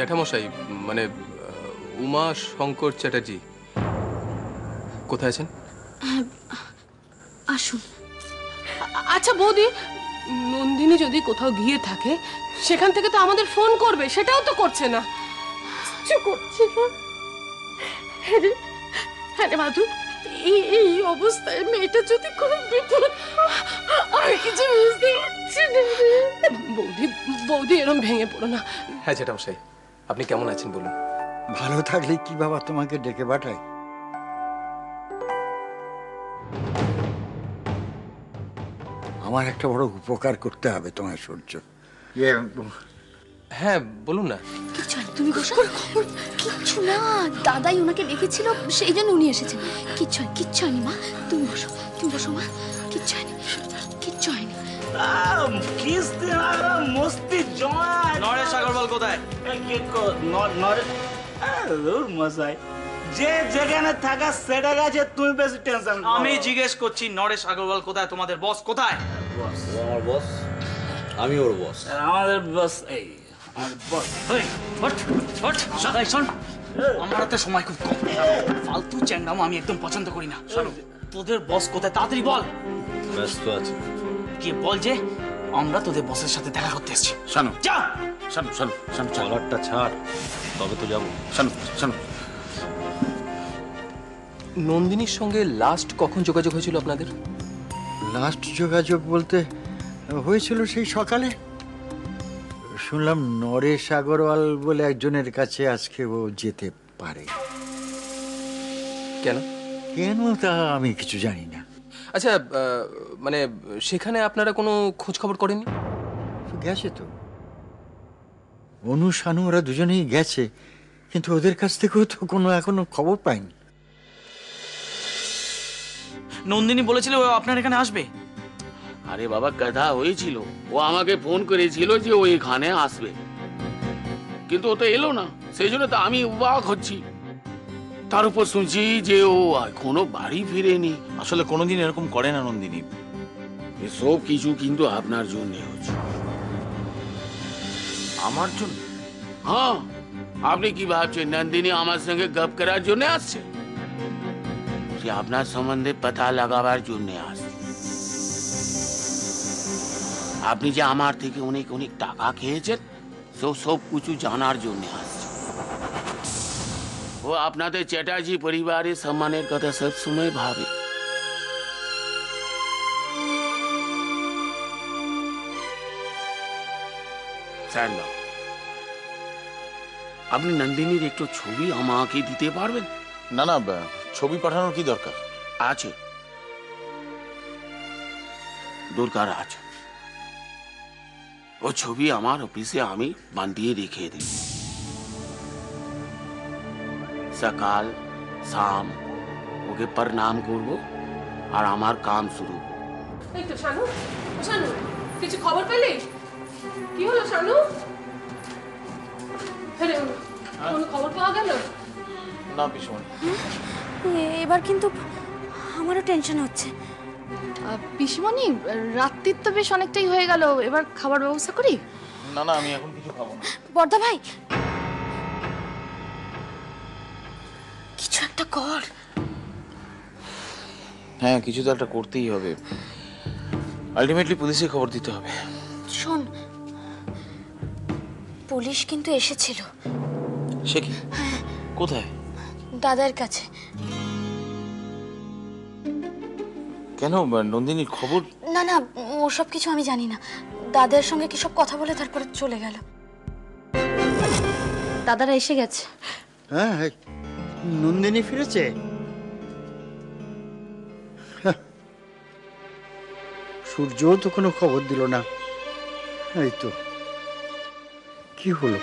জ্যাঠামশাই মানে উমা শঙ্কর চ্যাটার্জি কোথায় আছেন? আসুন। আচ্ছা বৌদি, নন্দিনী যদি কোথাও গিয়ে থাকে সেখান থেকে তো আমাদের ফোন করবে, সেটাও তো করছে না। করছে না। হ্যাঁ রে মাধু, এই অবস্থায় মেয়েটা যদি কোনো বিপদ, আমি কিছু বুঝতে পারছি না। বৌদি বৌদি এরম ভেঙে পড়ো না। হ্যাঁ জ্যাঠামশাই, আপনি কেমন আছেন বলুন। ভালো থাকলে কি বাবা তোমাকে ডেকে পাঠাই? আমার একটা বড় উপকার করতে হবে তোমায় সূর্য। হ্যাঁ বলুন না। কিচ্ছু না, তুমি বসো। কিচ্ছু না, দাদাই ওনাকে ডেকেছিল, সেই জন্য উনি এসেছেন। কিচ্ছু হয়নি মা, তুমি বসো, তুমি বসো মা। কিচ্ছু হয়নি, কিচ্ছু হয়নি। মস্তি জয়। নরেশ আগরওয়াল কোথায়? মশাই, যে যেখানে থাকা সেটা গেছে, তুমি বেশি টেনশন। আমি জিজ্ঞেস করছি নরেশ আগরওয়াল কোথায়? তোমাদের বস কোথায়? আমার বস, আমি ওর বস। আমাদের বস এই আমাদের বস। আমার হাতে সময় খুব কম, ফালতু চ্যাংরাম আমি একদম পছন্দ করি না। তোদের বস কোথায় তাড়াতাড়ি বল। ব্যস্ত আছে। গিয়ে বল যে আমরা তোদের বসের সাথে দেখা করতে এসেছি। শানু, যা। শানু, শানু, শানু, চলারটা ছাড়, তবে তো যাবো। শানু, শানু। নন্দিনীর সঙ্গে লাস্ট কখন যোগাযোগ হয়েছিল আপনাদের? লাস্ট যোগাযোগ বলতে হয়েছিল সেই সকালে। শুনলাম নরেশ আগরওয়াল বলে একজনের কাছে আজকে ও যেতে পারে। কেন? কেন তা আমি কিছু জানি না। আচ্ছা মানে সেখানে আপনারা কোনো খোঁজ খবর করেননি? গেছে তো, অনু শানু ওরা দুজনেই গেছে, কিন্তু ওদের কাছ থেকেও তো কোনো এখনো খবর পাইনি। নন্দিনী বলেছিল ও আপনার এখানে আসবে। আরে বাবা, কথা হয়েছিল, ও আমাকে ফোন করেছিল যে ও এখানে আসবে, কিন্তু ও তো এলো না। সেই জন্য তো আমি অবাক হচ্ছি। তার উপর শুনছি যে ও এখনো বাড়ি ফিরেনি। আসলে কোনোদিন এরকম করে না নন্দিনী। সব কিছু কিন্তু আপনার জন্য হচ্ছে। আমার জন্য? হ্যাঁ, আপনি কি ভাবছেন নন্দিনী আমার সঙ্গে গপ করার জন্য আসছে? সে আপনার সম্বন্ধে পতা লাগাবার জন্য আসছে। আপনি যে আমার থেকে অনেক অনেক টাকা খেয়েছেন, সব কিছু জানার জন্য আসছে। ও আপনাদের চ্যাটার্জি পরিবারের সম্মানের কথা সব সময় ভাবে। স্যার না, আপনি নন্দিনীর একটু ছবি আমাকে দিতে পারবেন? না না, ছবি পাঠানোর কি দরকার আছে, দরকার আছে। ও ছবি আমার অফিসে আমি বাঁধিয়ে রেখে দিই। সকাল শাম ওকে প্রণাম করব আর আমার কাম শুরু। এই তো শানু, শানু কিছু খবর পেলি? কি হলো শানু? আরে কোনো খবর পাওয়া গেল? না পিসমণি। এবার কিন্তু আমারও টেনশন হচ্ছে। পিসিমণি, রাত্রির তো বেশ অনেকটাই হয়ে গেল, এবার খাবার ব্যবস্থা করি। না না, আমি এখন কিছু খাবো না। বর্দা ভাই, কিছু একটা কর। হ্যাঁ, কিছু তো একটা করতেই হবে। আলটিমেটলি পুলিশে খবর দিতে হবে। শোন, পুলিশ কিন্তু এসেছিল। সে কি? কোথায়? দাদার কাছে। কেন? নন্দিনীর খবর? না না, ওসব কিছু আমি জানি না। দাদার সঙ্গে কি সব কথা বলে তারপরে চলে গেল। দাদারা এসে গেছে। হ্যাঁ, নন্দিনী ফিরেছে। সূর্যও তো কোনো খবর দিল না। এই তো কি হলো?